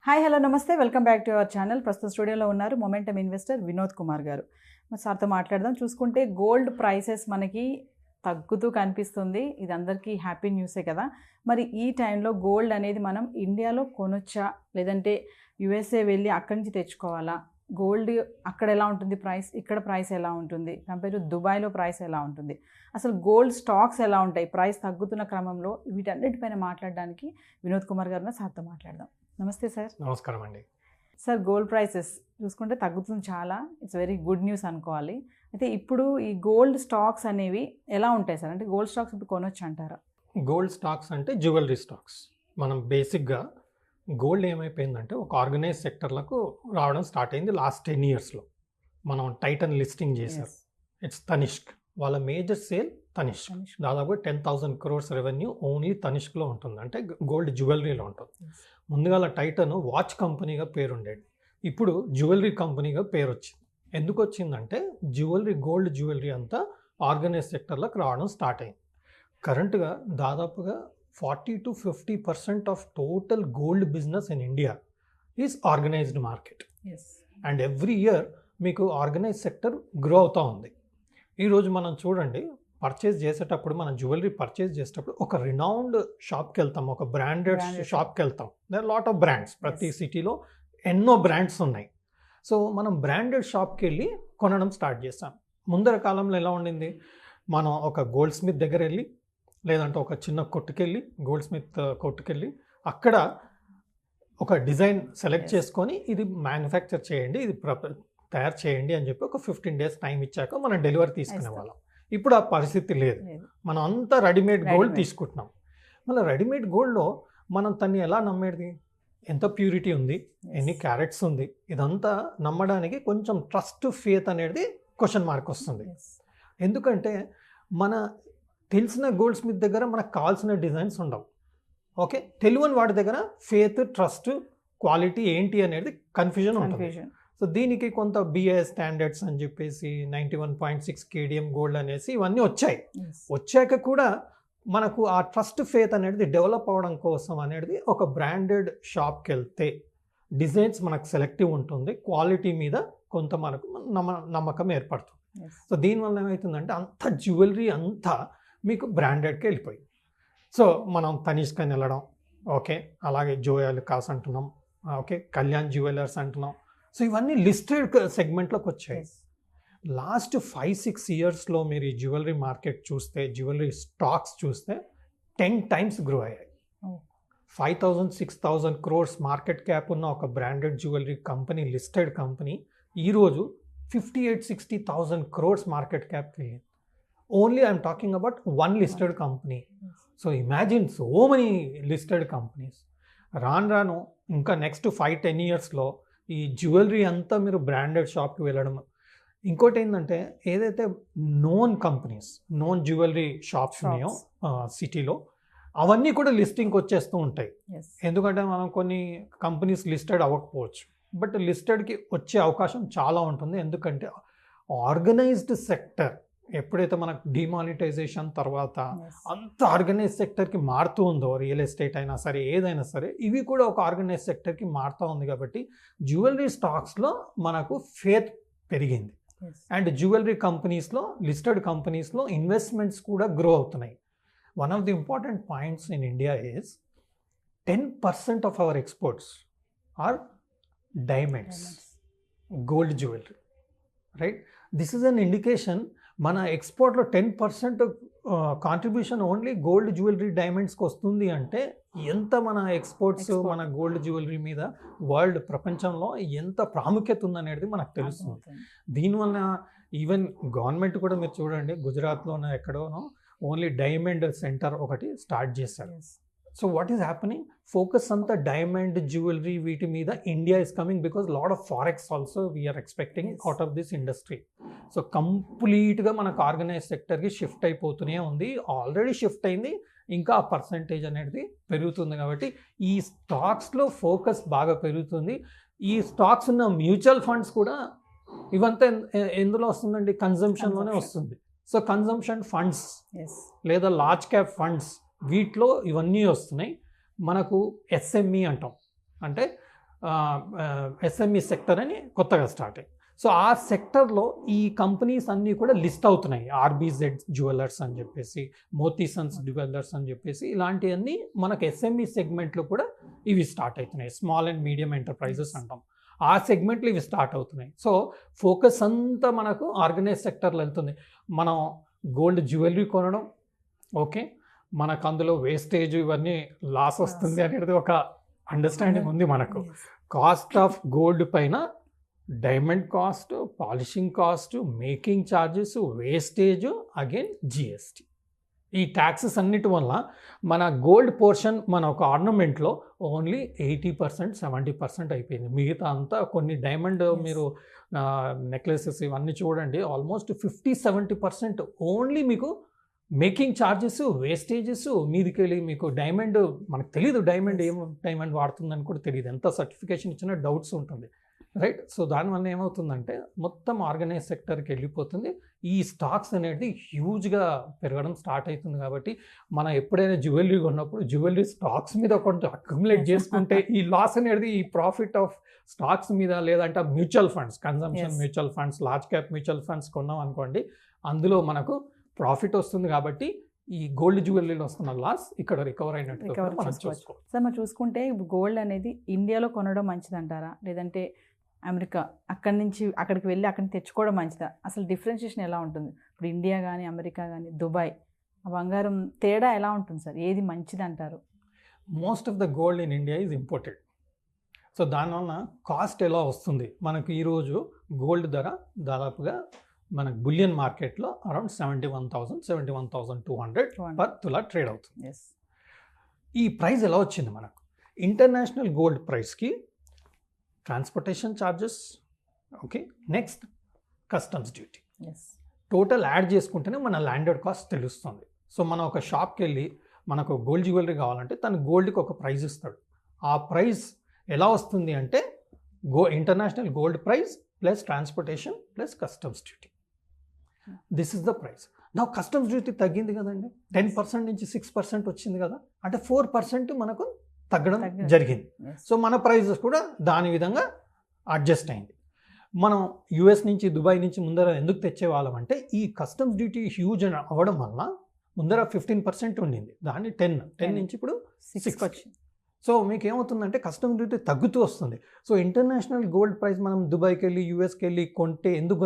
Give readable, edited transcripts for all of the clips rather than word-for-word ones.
Hi hello నమస్తే welcome back to our channel. ప్రస్తుతం స్టూడియోలో ఉన్నారు మొమెంటమ్ ఇన్వెస్టర్ వినోద్ కుమార్ గారు. మరి సార్తో మాట్లాడదాం. చూసుకుంటే గోల్డ్ ప్రైసెస్ మనకి తగ్గుతూ కనిపిస్తుంది. ఇది అందరికీ హ్యాపీ న్యూసే కదా. మరి ఈ టైంలో గోల్డ్ అనేది మనం ఇండియాలో కొనొచ్చా, లేదంటే యుఎస్ఏ వెళ్ళి అక్కడి నుంచి తెచ్చుకోవాలా? గోల్డ్ అక్కడ ఎలా ఉంటుంది ప్రైస్, ఇక్కడ ప్రైస్ ఎలా ఉంటుంది, కంపేర్ టు దుబాయ్లో ప్రైస్ ఎలా ఉంటుంది, అసలు గోల్డ్ స్టాక్స్ ఎలా ఉంటాయి ప్రైస్ తగ్గుతున్న క్రమంలో, వీటన్నిటిపైన మాట్లాడడానికి వినోద్ కుమార్ గారు సార్తో మాట్లాడదాం. నమస్తే సార్. నమస్కారం అండి. సార్, గోల్డ్ ప్రైసెస్ చూసుకుంటే తగ్గుతుంది చాలా, ఇట్స్ వెరీ గుడ్ న్యూస్ అనుకోవాలి. అయితే ఇప్పుడు ఈ గోల్డ్ స్టాక్స్ అనేవి ఎలా ఉంటాయి సార్? అంటే గోల్డ్ స్టాక్స్ ఇప్పుడు కొనొచ్చు అంటారా? గోల్డ్ స్టాక్స్ అంటే జ్యువెలరీ స్టాక్స్. మనం బేసిక్గా గోల్డ్ ఏమైపోయిందంటే ఒక ఆర్గనైజ్ సెక్టర్లకు రావడం స్టార్ట్ అయింది లాస్ట్ 10 yearsలో. మనం టైటన్ లిస్టింగ్ చేశారు. ఇట్స్ తనిష్క్, వాళ్ళ మేజర్ సేల్ తనిష్క్. దాదాపు 10,000 crores రెవెన్యూ ఓన్లీ తనిష్క్లో ఉంటుంది, అంటే గోల్డ్ జ్యువెలరీలో ఉంటుంది. ముందుగా టైటన్ వాచ్ కంపెనీగా పేరు ఉండేది, ఇప్పుడు జ్యువెలరీ కంపెనీగా పేరు వచ్చింది. ఎందుకు వచ్చిందంటే గోల్డ్ జ్యువెలరీ అంతా ఆర్గనైజ్ సెక్టర్లకు రావడం స్టార్ట్ అయింది. కరెంట్గా దాదాపుగా 40 to 50% of total gold business in India is organised market. And every year మీకు ఆర్గనైజ్ సెక్టర్ గ్రో అవుతూ ఉంది. ఈరోజు మనం చూడండి, పర్చేస్ చేసేటప్పుడు మనం జ్యువెలరీ పర్చేస్ చేసేటప్పుడు ఒక రినౌండ్ షాప్కి వెళ్తాం, ఒక బ్రాండెడ్ షాప్కి వెళ్తాం. దేర్ లాట్ ఆఫ్ బ్రాండ్స్, ప్రతి సిటీలో ఎన్నో బ్రాండ్స్ ఉన్నాయి. సో మనం బ్రాండెడ్ షాప్కి వెళ్ళి కొనడం స్టార్ట్ చేస్తాం. ముందర కాలంలో ఎలా ఉండింది, మనం ఒక గోల్డ్ స్మిత్ దగ్గర వెళ్ళి, లేదంటే ఒక చిన్న కొట్టుకెళ్ళి, గోల్డ్ స్మిత్ కొట్టుకెళ్ళి అక్కడ ఒక డిజైన్ సెలెక్ట్ చేసుకొని ఇది మ్యానుఫ్యాక్చర్ చేయండి, ఇది తయారు చేయండి అని చెప్పి ఒక 15 days టైం ఇచ్చాక మనం డెలివరీ తీసుకునే వాళ్ళం. ఇప్పుడు ఆ పరిస్థితి లేదు, మనం అంతా రెడీమేడ్ గోల్డ్ తీసుకుంటున్నాం. మళ్ళీ రెడీమేడ్ గోల్డ్లో మనం తన్ని ఎలా నమ్మేది, ఎంత ప్యూరిటీ ఉంది, ఎన్ని క్యారెట్స్ ఉంది, ఇదంతా నమ్మడానికి కొంచెం ట్రస్ట్, ఫేత్ అనేది క్వశ్చన్ మార్క్ వస్తుంది. ఎందుకంటే మన తెలిసిన గోల్డ్ స్మిత్ దగ్గర మనకు కావాల్సిన డిజైన్స్ ఉండవు. ఓకే, తెలియని వాడి దగ్గర ఫేత్, ట్రస్ట్, క్వాలిటీ ఏంటి అనేది కన్ఫ్యూజన్ ఉంటుంది. సో దీనికి కొంత బిఐఎస్ స్టాండర్డ్స్ అని చెప్పేసి 91.6 kdm గోల్డ్ అనేసి ఇవన్నీ వచ్చాయి. వచ్చాక కూడా మనకు ఆ ట్రస్ట్, ఫేత్ అనేది డెవలప్ అవ్వడం కోసం అనేది ఒక బ్రాండెడ్ షాప్కి వెళ్తే డిజైన్స్ మనకు సెలెక్టివ్ ఉంటుంది, క్వాలిటీ మీద కొంత మనకు నమ్మకం ఏర్పడుతుంది. సో దీనివల్ల ఏమవుతుందంటే అంత జ్యువెలరీ అంతా మీకు బ్రాండెడ్కి వెళ్ళిపోయి. సో మనం తనిష్క్ అని వెళ్ళడం, ఓకే, అలాగే జోయాలు కాస్ అంటున్నాం, ఓకే, కళ్యాణ్ జ్యువెలర్స్ అంటున్నాం. సో ఇవన్నీ లిస్టెడ్ సెగ్మెంట్లోకి వచ్చాయి. లాస్ట్ 5-6 yearsలో మీరు ఈ జ్యువెలరీ మార్కెట్ చూస్తే, జ్యువెలరీ స్టాక్స్ చూస్తే 10 times గ్రో అయ్యాయి. 5,000-6,000 crores మార్కెట్ క్యాప్ ఉన్న ఒక branded jewellery company, listed company, ఈరోజు 58,000-60,000 crores మార్కెట్ క్యాప్ వెళ్ళింది. Only I'm talking about one listed company. So imagine so many listed companies. రాను ఇంకా నెక్స్ట్ 5-10 yearsలో ఈ జ్యువెలరీ అంతా మీరు బ్రాండెడ్ షాప్కి వెళ్ళడం. ఇంకోటి ఏంటంటే, ఏదైతే known companies, known jewellery shops ఉన్నాయో సిటీలో, అవన్నీ కూడా లిస్టింగ్కి వచ్చేస్తూ ఉంటాయి. ఎందుకంటే మనం కొన్ని కంపెనీస్ లిస్టెడ్ అవ్వకపోవచ్చు, బట్ లిస్టెడ్కి వచ్చే అవకాశం చాలా ఉంటుంది. ఎందుకంటే ఆర్గనైజ్డ్ సెక్టర్ ఎప్పుడైతే మనకు డిమానిటైజేషన్ తర్వాత అంత ఆర్గనైజ్ సెక్టర్కి మారుతూ ఉందో, రియల్ ఎస్టేట్ అయినా సరే, ఏదైనా సరే, ఇవి కూడా ఒక ఆర్గనైజ్ సెక్టర్కి మారుతూ ఉంది. కాబట్టి జ్యువెలరీ స్టాక్స్లో మనకు ఫేత్ పెరిగింది. అండ్ జ్యువెలరీ కంపెనీస్లో, లిస్టెడ్ కంపెనీస్లో ఇన్వెస్ట్మెంట్స్ కూడా గ్రో అవుతున్నాయి. One of the important points in India is 10% of our exports are diamonds, gold jewellery, right? This is an indication మన ఎక్స్పోర్ట్లో 10% కాంట్రిబ్యూషన్ ఓన్లీ గోల్డ్ జ్యువెలరీ డైమండ్స్కి వస్తుంది అంటే ఎంత మన ఎక్స్పోర్ట్స్, మన గోల్డ్ జ్యువెలరీ మీద వరల్డ్ ప్రపంచంలో ఎంత ప్రాముఖ్యత ఉందనేది మనకు తెలుస్తుంది. దీనివల్ల ఈవెన్ గవర్నమెంట్ కూడా మీరు చూడండి, గుజరాత్లోనో ఎక్కడోనో ఓన్లీ డైమండ్ సెంటర్ ఒకటి స్టార్ట్ చేశారు. So what is happening, focus అంతా డైమండ్ జ్యువెలరీ వీటి మీద India is coming, because lot of forex also we are expecting out of this industry. So కంప్లీట్గా మనకు ఆర్గనైజ్ సెక్టర్కి షిఫ్ట్ అయిపోతూనే ఉంది, ఆల్రెడీ షిఫ్ట్ అయింది, ఇంకా ఆ పర్సంటేజ్ అనేది పెరుగుతుంది. కాబట్టి ఈ స్టాక్స్లో ఫోకస్ బాగా పెరుగుతుంది. ఈ స్టాక్స్ ఉన్న మ్యూచువల్ ఫండ్స్ కూడా ఇవంతా ఎందులో వస్తుందండి, కన్జంప్షన్లోనే వస్తుంది. సో కన్జంప్షన్ ఫండ్స్ లేదా లార్జ్ క్యాప్ ఫండ్స్, వీటిలో ఇవన్నీ వస్తున్నాయి. మనకు ఎస్ఎంఈ అంటాం, అంటే ఎస్ఎంఈ సెక్టర్ అని కొత్తగా స్టార్ట్ అయ్యింది. సో ఆ సెక్టర్లో ఈ కంపెనీస్ అన్నీ కూడా లిస్ట్ అవుతున్నాయి. ఆర్బీజెడ్ జ్యువెలర్స్ అని చెప్పేసి, మోతీసన్స్ జ్యువెలర్స్ అని చెప్పేసి, ఇలాంటివన్నీ మనకు ఎస్ఎంఈ సెగ్మెంట్లో కూడా ఇవి స్టార్ట్ అవుతున్నాయి. స్మాల్ అండ్ మీడియం ఎంటర్ప్రైజెస్ అంటాం. ఆ సెగ్మెంట్లు ఇవి స్టార్ట్ అవుతున్నాయి. సో ఫోకస్ అంతా మనకు ఆర్గనైజ్ సెక్టర్లో వెళ్తుంది. మనం గోల్డ్ జ్యువెలరీ కొనడం, ఓకే, మనకు అందులో వేస్టేజ్ ఇవన్నీ లాస్ వస్తుంది అనేది ఒక అండర్స్టాండింగ్ ఉంది మనకు. కాస్ట్ ఆఫ్ గోల్డ్ పైన diamond cost, polishing cost, making charges, wastage, again GST, ఈ ట్యాక్సెస్ అన్నిటి వల్ల మన గోల్డ్ పోర్షన్ మన ఒక ఆర్నమెంట్లో ఓన్లీ 80%, 70% అయిపోయింది. మిగతా అంతా కొన్ని డైమండ్ మీరు నెక్లెసెస్ ఇవన్నీ చూడండి, ఆల్మోస్ట్ 50-70% ఓన్లీ మీకు మేకింగ్ ఛార్జెస్, వేస్టేజెస్ మీదికి వెళ్ళి మీకు డైమండ్ మనకు తెలియదు, డైమండ్ ఏం డైమండ్ వాడుతుందని కూడా తెలియదు. ఎంత సర్టిఫికేషన్ ఇచ్చినా డౌట్స్ ఉంటుంది, రైట్? సో దానివల్ల ఏమవుతుందంటే మొత్తం ఆర్గనైజ్ సెక్టర్కి వెళ్ళిపోతుంది. ఈ స్టాక్స్ అనేది హ్యూజ్గా పెరగడం స్టార్ట్ అవుతుంది. కాబట్టి మనం ఎప్పుడైనా జ్యువెలరీ కొన్నప్పుడు జ్యువెలరీ స్టాక్స్ మీద కొంచెం అక్యుములేట్ చేసుకుంటే ఈ లాస్ అనేది ఈ ప్రాఫిట్ ఆఫ్ స్టాక్స్ మీద, లేదంటే mutual funds, consumption mutual funds, large cap mutual funds కొన్నాం అనుకోండి, అందులో మనకు ప్రాఫిట్ వస్తుంది. కాబట్టి ఈ గోల్డ్ జ్యువెలరీలో వస్తున్న లాస్ ఇక్కడ రికవర్ అయినట్టు మనం చూసుకోవచ్చు. సార్ మనం చూసుకుంటే గోల్డ్ అనేది ఇండియాలో కొనడం మంచిదంటారా, లేదంటే అమెరికా అక్కడి నుంచి అక్కడికి వెళ్ళి అక్కడి నుంచి తెచ్చుకోవడం మంచిదా? అసలు డిఫరెన్షియేషన్ ఎలా ఉంటుంది? ఇప్పుడు ఇండియా కానీ అమెరికా కానీ దుబాయ్, ఆ బంగారం తేడా ఎలా ఉంటుంది సార్? ఏది మంచిది అంటారు? Most of the gold in India is imported. So దానివల్ల కాస్ట్ ఎలా వస్తుంది మనకు? ఈరోజు గోల్డ్ ధర దాదాపుగా మనకు బులియన్ మార్కెట్లో అరౌండ్ 71,000, 71,200 పర్ తులా ట్రేడ్ అవుతుంది. ఈ ప్రైస్ ఎలా వచ్చింది మనకు? ఇంటర్నేషనల్ గోల్డ్ ప్రైస్కి transportation charges, okay, next customs duty, total add చేసుకుంటేనే మన ల్యాండెడ్ కాస్ట్ తెలుస్తుంది. సో మనం ఒక షాప్కి వెళ్ళి మనకు గోల్డ్ జ్యువెలరీ కావాలంటే తను గోల్డ్కి ఒక ప్రైస్ ఇస్తాడు. ఆ ప్రైస్ ఎలా వస్తుంది అంటే international gold price plus transportation plus customs duty, this is the price. నా కస్టమ్స్ డ్యూటీ తగ్గింది కదండి, 10% నుంచి 6% వచ్చింది కదా, అంటే 4% మనకు తగ్గడం జరిగింది. సో మన ప్రైజెస్ కూడా దాని విధంగా అడ్జస్ట్ అయింది. మనం యుఎస్ నుంచి దుబాయ్ నుంచి ముందర ఎందుకు తెచ్చేవాళ్ళం అంటే ఈ కస్టమ్స్ డ్యూటీ హ్యూజ్ అవ్వడం వల్ల ముందర 15% ఉండింది, దాన్ని 10 నుంచి ఇప్పుడు 6 వచ్చింది. సో మీకు ఏమవుతుందంటే కస్టమ్స్ డ్యూటీ తగ్గుతూ వస్తుంది. సో ఇంటర్నేషనల్ గోల్డ్ ప్రైస్ మనం దుబాయ్కి వెళ్ళి యూఎస్కి వెళ్ళి కొంటే ఎందుకు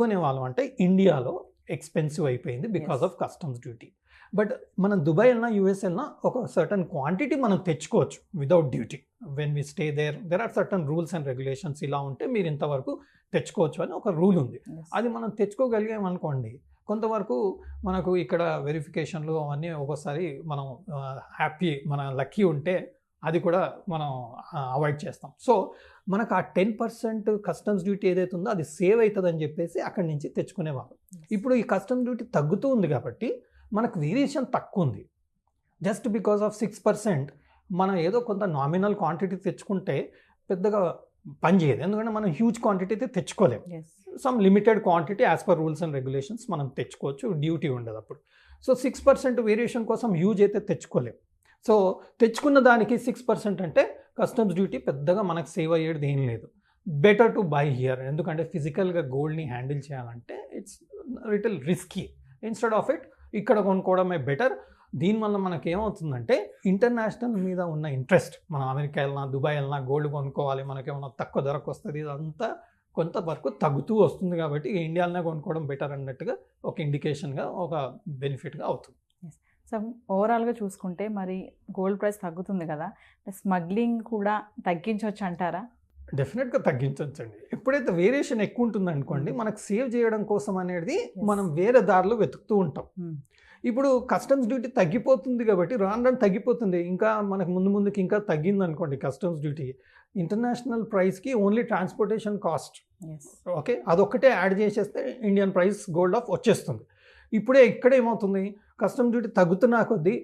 కొనేవాళ్ళం అంటే ఇండియాలో ఎక్స్పెన్సివ్ అయిపోయింది because of customs duty. But మనం దుబాయ్ వెళ్ళినా యూఎస్ వెళ్ళినా ఒక సర్టన్ క్వాంటిటీ మనం తెచ్చుకోవచ్చు without duty. When we stay there are certain rules and regulations. ఇలా ఉంటే మీరు ఇంతవరకు తెచ్చుకోవచ్చు అని ఒక రూల్ ఉంది. అది మనం తెచ్చుకోగలిగామనుకోండి, కొంతవరకు మనకు ఇక్కడ వెరిఫికేషన్లు అవన్నీ ఒక్కోసారి మనం మన లక్కీ ఉంటే అది కూడా మనం అవాయిడ్ చేస్తాం. సో మనకు ఆ 10% కస్టమ్స్ డ్యూటీ ఏదైతే ఉందో అది సేవ్ అవుతుందని చెప్పేసి అక్కడి నుంచి తెచ్చుకునేవాళ్ళు. ఇప్పుడు ఈ కస్టమ్స్ డ్యూటీ తగ్గుతూ ఉంది కాబట్టి మనకు వేరియేషన్ తక్కువ ఉంది. జస్ట్ బికాస్ ఆఫ్ 6% మనం ఏదో కొంత నామినల్ క్వాంటిటీ తెచ్చుకుంటే పెద్దగా పని చేయదు, ఎందుకంటే మనం హ్యూజ్ క్వాంటిటీ అయితే తెచ్చుకోలేము. Some limited quantity as per rules and regulations మనం తెచ్చుకోవచ్చు, డ్యూటీ ఉండదు అప్పుడు. సో 6% వేరియేషన్ కోసం హ్యూజ్ అయితే తెచ్చుకోలేము. సో తెచ్చుకున్న దానికి 6% అంటే కస్టమ్స్ డ్యూటీ పెద్దగా మనకు సేవ్ అయ్యేది ఏం లేదు. బెటర్ టు బై హియర్, ఎందుకంటే ఫిజికల్గా గోల్డ్ని హ్యాండిల్ చేయాలంటే it's little risky. Instead of it ఇక్కడ కొనుక్కోవడమే బెటర్. దీనివల్ల మనకి ఏమవుతుందంటే ఇంటర్నేషనల్ మీద ఉన్న ఇంట్రెస్ట్, మనం అమెరికా వెళ్ళినా దుబాయ్ వెళ్ళినా గోల్డ్ కొనుక్కోవాలి, మనకేమన్నా తక్కువ ధరకు వస్తుంది, ఇదంతా కొంతవరకు తగ్గుతూ వస్తుంది. కాబట్టి ఇండియాలోనే కొనుక్కోవడం బెటర్ అన్నట్టుగా ఒక ఇండికేషన్గా, ఒక బెనిఫిట్గా అవుతుంది. సో ఓవరాల్గా చూసుకుంటే మరి గోల్డ్ ప్రైస్ తగ్గుతుంది కదా, స్మగ్లింగ్ కూడా తగ్గించవచ్చు అంటారా? డెఫినెట్గా తగ్గించవచ్చండి. ఎప్పుడైతే వేరియేషన్ ఎక్కువ ఉంటుంది అనుకోండి, మనకు సేవ్ చేయడం కోసం అనేది మనం వేరే దారిలో వెతుకుతూ ఉంటాం. ఇప్పుడు కస్టమ్స్ డ్యూటీ తగ్గిపోతుంది కాబట్టి రాను తగ్గిపోతుంది. ఇంకా మనకు ముందుకి ఇంకా తగ్గింది అనుకోండి కస్టమ్స్ డ్యూటీ, ఇంటర్నేషనల్ ప్రైస్కి ఓన్లీ ట్రాన్స్పోర్టేషన్ కాస్ట్, ఓకే, అదొక్కటే యాడ్ చేసేస్తే ఇండియన్ ప్రైస్ గోల్డ్ ఆఫ్ వచ్చేస్తుంది. ఇప్పుడే ఇక్కడ ఏమవుతుంది, కస్టమ్స్ డ్యూటీ తగ్గుతున్నా కొద్దీ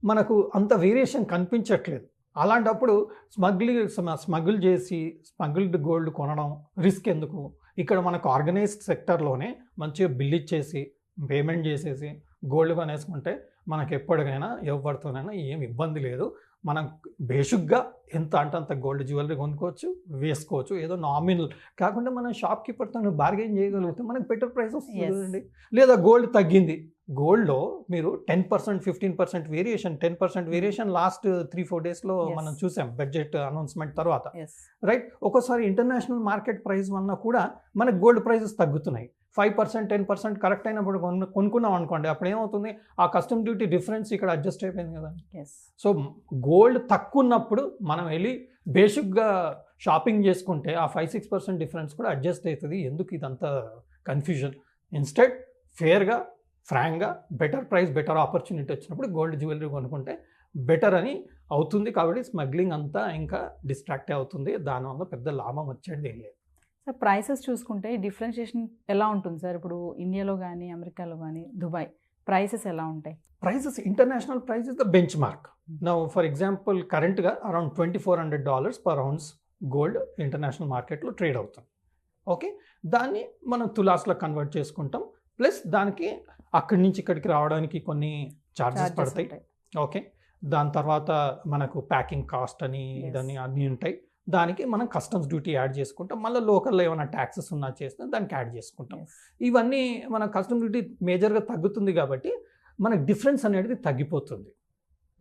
మనకు అంత వేరియేషన్ కనిపించట్లేదు. అలాంటప్పుడు స్మగుల్ చేసి స్మగుల్డ్ గోల్డ్ కొనడం రిస్క్ ఎందుకు? ఇక్కడ మనకు ఆర్గనైజ్డ్ సెక్టర్లోనే మంచిగా బిల్ ఇచ్చేసి పేమెంట్ చేసేసి గోల్డ్ కొనేసుకుంటే మనకు ఎప్పటికైనా ఎవరితోనైనా ఏం ఇబ్బంది లేదు. మనం బేసిక్గా ఎంత అంటే అంత గోల్డ్ జ్యువెలరీ కొనుక్కోవచ్చు, వేసుకోవచ్చు. ఏదో నామినల్ కాకుండా మనం షాప్ కీపర్తో బార్గెన్ చేయగలిగితే మనకు బెటర్ ప్రైస్ వస్తుంది Yes. కదండి. లేదా గోల్డ్ తగ్గింది, గోల్డ్లో మీరు 10%, 15% వేరియేషన్, 10% వేరియేషన్ లాస్ట్ 3-4 డేస్లో Yes. మనం చూసాం బడ్జెట్ అనౌన్స్మెంట్ తర్వాత, ఎస్ రైట్. ఒక్కోసారి ఇంటర్నేషనల్ మార్కెట్ ప్రైస్ వల్ల కూడా మనకు గోల్డ్ ప్రైసెస్ తగ్గుతున్నాయి. 5%, 10% కరెక్ట్ అయినప్పుడు కొనుక్కున్నాం అనుకోండి, అప్పుడు ఏమవుతుంది, ఆ కస్టమ్ డ్యూటీ డిఫరెన్స్ ఇక్కడ అడ్జస్ట్ అయిపోయింది కదా. ఎస్ సో గోల్డ్ తక్కువ ఉన్నప్పుడు మనం వెళ్ళి బేసిక్గా షాపింగ్ చేసుకుంటే ఆ 5-6% డిఫరెన్స్ కూడా అడ్జస్ట్ అవుతుంది. ఎందుకు ఇదంతా కన్ఫ్యూజన్? ఇన్స్టెడ్ ఫేర్గా, ఫ్రాంక్గా, బెటర్ ప్రైస్, బెటర్ ఆపర్చునిటీ వచ్చినప్పుడు గోల్డ్ జ్యువెలరీ కొనుక్కుంటే బెటర్ అని అవుతుంది. కాబట్టి స్మగ్లింగ్ అంతా ఇంకా డిస్ట్రాక్ట్ అవుతుంది, దానివల్ల పెద్ద లాభం వచ్చేది ఏం లేదు. సార్ ప్రైసెస్ చూసుకుంటే డిఫరెన్షియేషన్ ఎలా ఉంటుంది సార్? ఇప్పుడు ఇండియాలో కానీ అమెరికాలో కానీ దుబాయ్ ప్రైసెస్ ఎలా ఉంటాయి? Prices, international price is the benchmark. Now for example కరెంట్గా around $2,400 per ounce gold international మార్కెట్లో ట్రేడ్ అవుతుంది. ఓకే, దాన్ని మనం తులాస్లో కన్వర్ట్ చేసుకుంటాం. ప్లస్ దానికి అక్కడి నుంచి ఇక్కడికి రావడానికి కొన్ని ఛార్జెస్ Charges పడతాయి. ఉంటాయి. ఓకే, దాని తర్వాత మనకు ప్యాకింగ్ కాస్ట్ అని Yes. ఇదని అన్నీ ఉంటాయి. దానికి మనం కస్టమ్స్ డ్యూటీ యాడ్ చేసుకుంటాం. మళ్ళీ లోకల్లో ఏమైనా ట్యాక్సెస్ ఉన్నా చేస్తే దానికి యాడ్ చేసుకుంటాం. Yes. ఇవన్నీ మన కస్టమ్ డ్యూటీ మేజర్గా తగ్గుతుంది కాబట్టి మనకు డిఫరెన్స్ అనేది తగ్గిపోతుంది.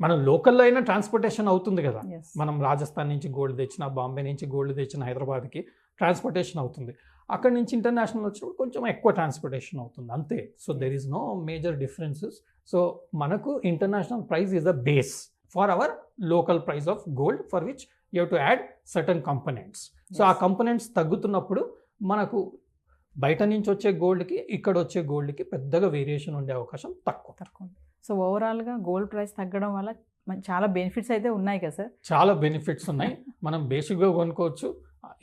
మనం లోకల్లో అయినా ట్రాన్స్పోర్టేషన్ అవుతుంది కదా. Yes. మనం రాజస్థాన్ నుంచి గోల్డ్ తెచ్చిన, బాంబే నుంచి గోల్డ్ తెచ్చిన హైదరాబాద్కి ట్రాన్స్పోర్టేషన్ అవుతుంది. అక్కడి నుంచి ఇంటర్నేషనల్ వచ్చినప్పుడు కొంచెం ఎక్కువ ట్రాన్స్పోర్టేషన్ అవుతుంది, అంతే. So there is no major differences. So మనకు international price is the base for our local price of gold, for which you have to add certain components. So ah Yes. Components తగ్గుతున్నప్పుడు మనకు బయట నుంచి వచ్చే గోల్డ్కి ఇక్కడ వచ్చే గోల్డ్కి పెద్దగా వేరియేషన్ ఉండే అవకాశం తక్కువ. తక్కువ. సో ఓవరాల్గా గోల్డ్ ప్రైస్ తగ్గడం వల్ల చాలా బెనిఫిట్స్ అయితే ఉన్నాయి కదా సార్? చాలా బెనిఫిట్స్ ఉన్నాయి. మనం బేసిక్గా కొనుక్కోవచ్చు.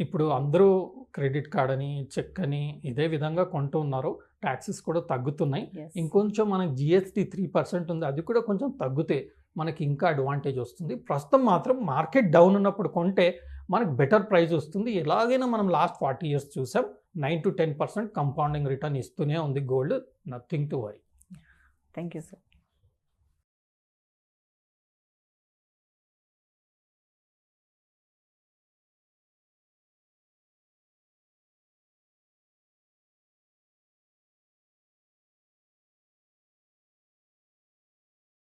ఇప్పుడు అందరూ క్రెడిట్ కార్డ్ అని, చెక్ అని ఇదే విధంగా కొంటూ ఉన్నారు. ట్యాక్సెస్ కూడా తగ్గుతున్నాయి. Yes. ఇంకొంచెం మనకి GST 3% ఉంది, అది కూడా కొంచెం తగ్గితే మనకి ఇంకా అడ్వాంటేజ్ వస్తుంది. ప్రస్తుతం మాత్రం మార్కెట్ డౌన్ ఉన్నప్పుడు కొంటే మనకు బెటర్ ప్రైస్ వస్తుంది. ఎలాగైనా మనం లాస్ట్ 40 years చూసాం, 9 to 10% కంపౌండింగ్ రిటర్న్ ఇస్తూనే ఉంది gold. Nothing to worry. Thank you sir.